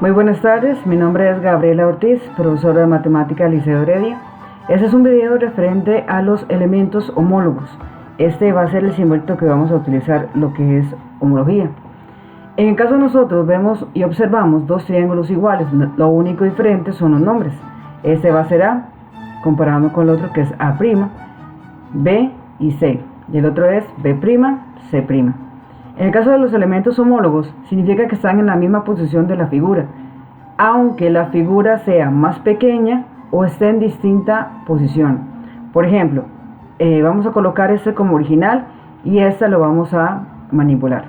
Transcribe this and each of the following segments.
Muy buenas tardes, mi nombre es Gabriela Ortiz, profesora de Matemática del Liceo Heredia. Este es un video referente a los elementos homólogos. Este va a ser el simbolito que vamos a utilizar lo que es homología. En el caso de nosotros vemos y observamos dos triángulos iguales, lo único diferente son los nombres. Este va a ser A, comparando con el otro que es A', B y C, y el otro es B', C'. En el caso de los elementos homólogos, significa que están en la misma posición de la figura, aunque la figura sea más pequeña o esté en distinta posición. Por ejemplo, vamos a colocar este como original y este lo vamos a manipular.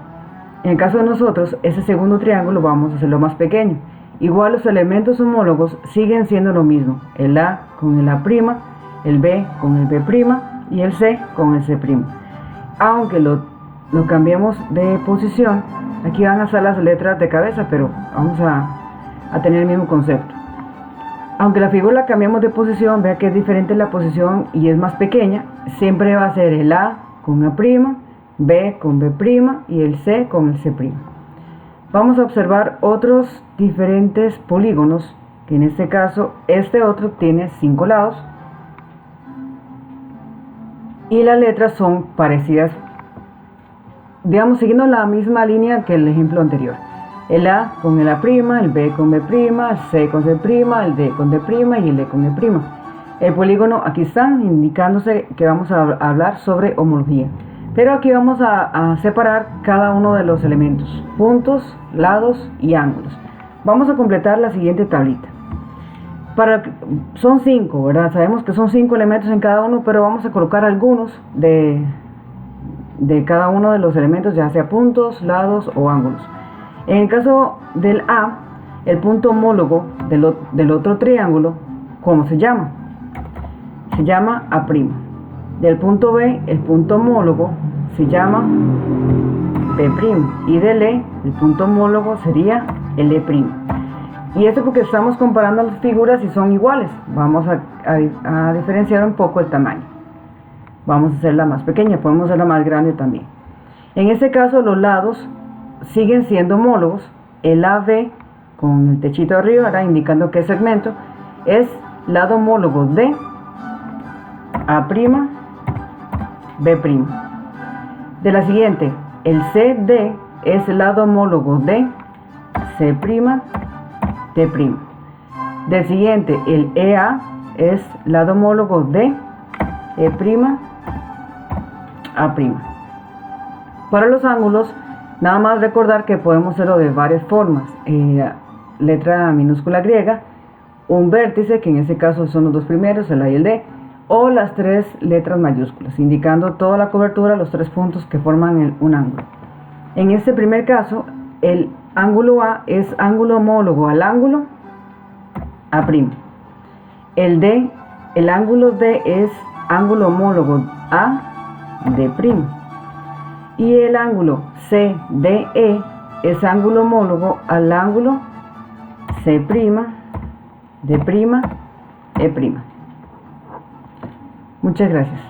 En el caso de nosotros, ese segundo triángulo vamos a hacerlo más pequeño. Igual los elementos homólogos siguen siendo lo mismo, el A con el A', el B con el B' y el C con el C'. Aunque lo cambiemos de posición, aquí van a estar las letras de cabeza, pero vamos a tener el mismo concepto. Aunque la figura la cambiamos de posición, vea que es diferente la posición y es más pequeña, siempre va a ser el A con A', B con B' y el C con el C'. Vamos a observar otros diferentes polígonos, que en este caso este otro tiene 5 lados y las letras son parecidas, digamos siguiendo la misma línea que el ejemplo anterior. El A con el A', el B con B', el C con C', el D con D' y el E con E'. El polígono aquí están indicándose que vamos a hablar sobre homología. Pero aquí vamos a separar cada uno de los elementos, puntos, lados y ángulos. Vamos a completar la siguiente tablita. Son 5, ¿verdad? Sabemos que son 5 elementos en cada uno, pero vamos a colocar algunos de cada uno de los elementos, ya sea puntos, lados o ángulos. En el caso del A, el punto homólogo del otro triángulo, ¿cómo se llama? Se llama A'. Del punto B, el punto homólogo se llama B'. Y del E, el punto homólogo sería el E'. Y esto porque estamos comparando las figuras y son iguales. Vamos a diferenciar un poco el tamaño. Vamos a hacerla más pequeña, podemos hacerla más grande también. En este caso los lados siguen siendo homólogos. El AB con el techito arriba, ¿verdad?, indicando que el segmento es lado homólogo de A', B'. De la siguiente, el CD es lado homólogo de C', D'. Del siguiente, el EA es lado homólogo de E', A'. Para los ángulos, nada más recordar que podemos hacerlo de varias formas. Letra minúscula griega, un vértice, que en este caso son los dos primeros, el A y el D, o las 3 letras mayúsculas, indicando toda la cobertura, los 3 puntos que forman un ángulo. En este primer caso, el ángulo A es ángulo homólogo al ángulo A'. El ángulo D es ángulo homólogo a D'. Y el ángulo CDE es ángulo homólogo al ángulo C', D', E'. Muchas gracias.